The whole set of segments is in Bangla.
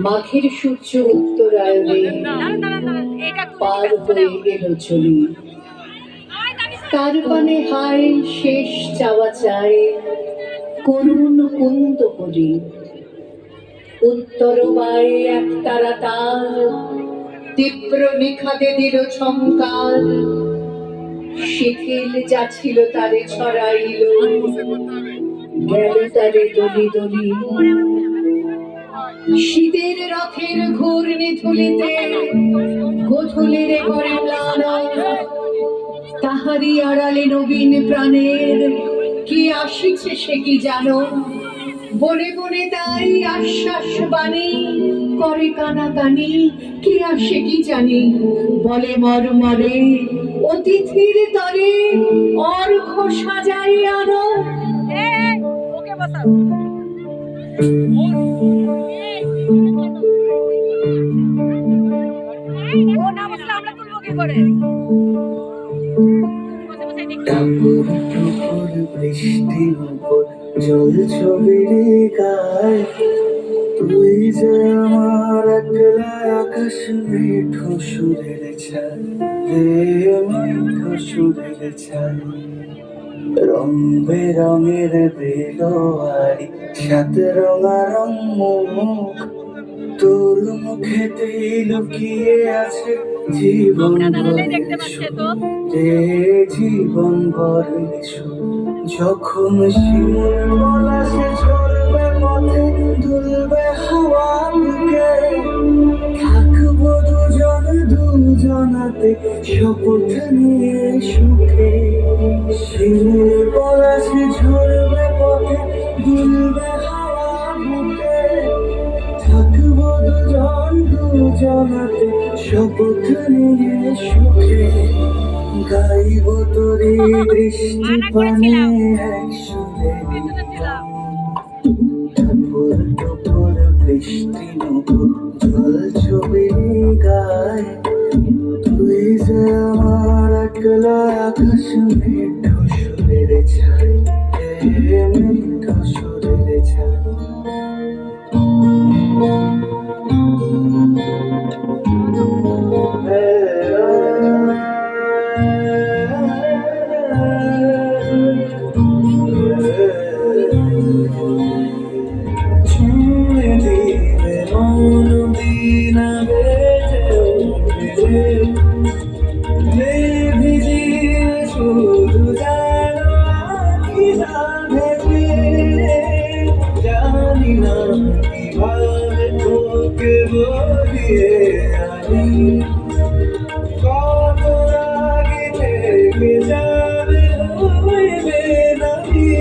মাঘের সূর্য উত্তরায়ণে পার হয়ে গেল চলি, তার পানে হায় শেষ চাওয়া চায় করুণ কুন্দ করি। উত্তর বায়ে এক তারা তার তীব্র নিখাদে দিল ঝংকার, শিথিল যা ছিল তারে ছড়াইল, গেল তারে দলি দলি। শীতের রথের ঘূর্ণি ধুলিতে গোধূলিরে করে ম্লান, তাহারি আড়ালে নবীন প্রাণের কি আসিছে সে কি জানো। বনে বনে তাই আশ্বাস বাণী করে কানাকানি, কি আসে কি জানি। বলে মর্মরে অতিথির তরে অর্ঘ্য সাজাই আনো। বৃষ্টির উপর জল ছবিরে গায়, তুই যে আমার একলা আকাশ মিঠো সুরের ছায়, মিঠো সুরের ছায়। রং বেরঙের বেলোয়ারি সাত রঙা রং মুখ, তোর মুখেতেই লুকিয়ে আছে জীবন জীবন ভরে সুখ। যখন শিমুল পলাশে ঝরবে পথে দুলবে হাওয়া বুকে, থাকবো দুজন দুজনাতে শপথ নিয়ে সুখে। শিমুল পলাশে ঝরবে পথে দুলবে হাওয়া বুকে, থাকবো দুজন দুজনাতে শপথ নিয়ে সুখে। গাইব তোরে দৃষ্টি পানে এক সুরে, টুপুর টুপুর বৃষ্টি নুপুর জল ছবিরে গায়, তুই যে আমার একলা আকাশ মিঠো সুরের ছায়, মিঠো সুরের ছায়। জানি না কিভাবে তোকে বলিয়ে আনি, কত আগে থেকে যাবে হইবে নাকি।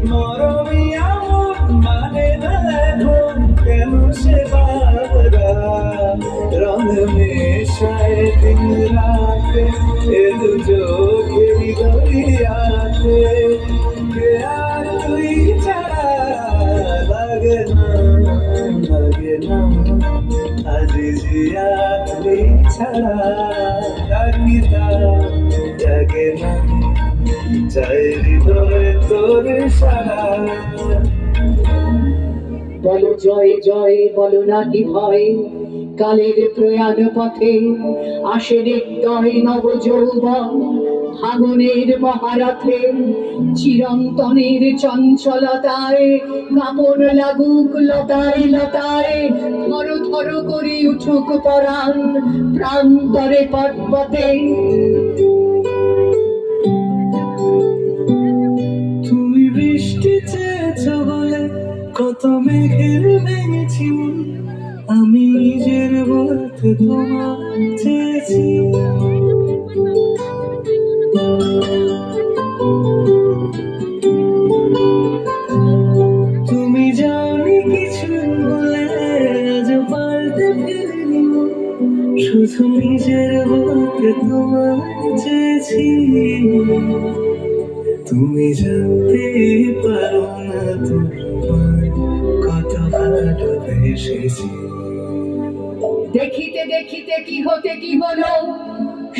মরমি আমার মানে না এখন কেন সে বাবরা, রং মেশায় দিন রাতে এ দু চোখের দরিয়াতে। আর তুই ছাড়া লাগে না লাগে না, আজ জিয়া তুই ছাড়া ডাকিতা জাগে না, চাই হৃদয় তোর সারা। বলো জয় জয় বলো নাকি ভয়, কালের প্রয়াণ পথে আসে নির্দয় নব যৌবন ভাঙনের মহারথে। চিরন্তনের চঞ্চলতায় কাপড় লাগুক লতায় লতায়, থর থর করে উঠুক পরাণ প্রান্তরে পর্বতে। তুমি বৃষ্টি চেয়েছ বলে কত মেঘের ভেঙেছি মন, আমি নিজের বলতে তোমার চেয়েছি। তুমি জানি কিছু বলে আজ পাল্টে ফেলিনি, শুধু নিজের বলতে তোমার চেয়েছি। তুমি জানতে পারো না তোমার কত ভালোবেসেছি। দেখিতে দেখিতে কি হতে কি হলো,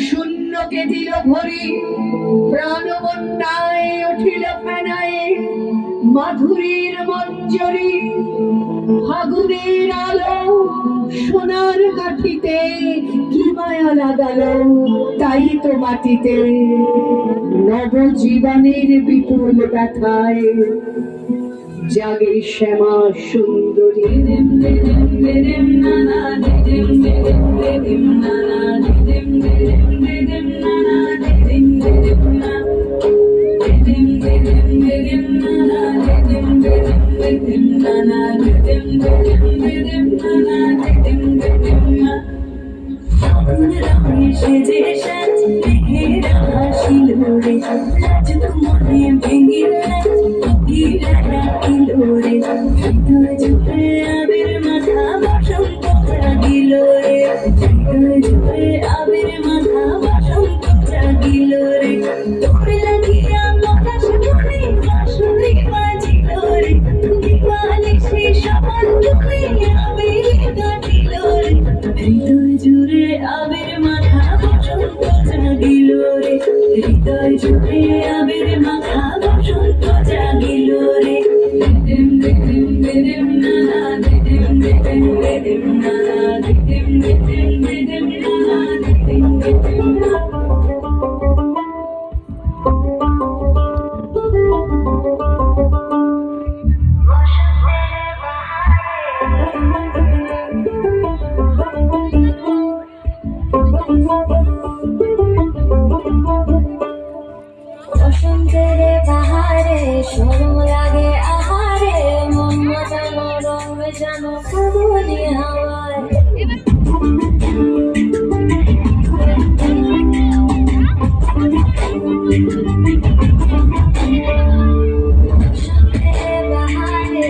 শূন্যকে দিল ভরি, প্রাণবন্যায় উঠিল ফেনায়, মাধুরীর মঞ্জরি ফাগুনের আলো সোনার কাঠিতে, কি মায়া লাগালো তাই তো মাটিতে। নবজীবনের বিপুল ব্যথায় জাগে শ্যামা সুন্দরী। সেজে সাজ মেঘেরা হাসিল রে, লাজুক মনে ভেঙে পাখিরা ডাকিল রে, হৃদয় জুড়ে আবির মাথা বসন্ত জাগিল রে, হৃদয় জুড়ে আবির মাথা বসন্ত জাগিল রে। তোর লাগিয়া পলাশ ধরে বাঁশরি বাজিল রে, দিবালে সে সমান তুমি আবির কাটিল রে, হৃদয় জুড়ে আবির মাথা বসন্ত জাগিল রে, হৃদয় জুড়ে আবির মাথা বসন্ত জাগিল রে। দিদিম দিদিম দিদিম নানা, দিদিম দিদিম দিদিম নানা, দিদিম দিদিম দিদিম নানা, দিদিম দিদিম নানা। বসন্তের বাহারে শরম লাগে আহারে, মন মাতানো রং মেজানো কাবুলি হাওয়ায়। বসন্তের বাহারে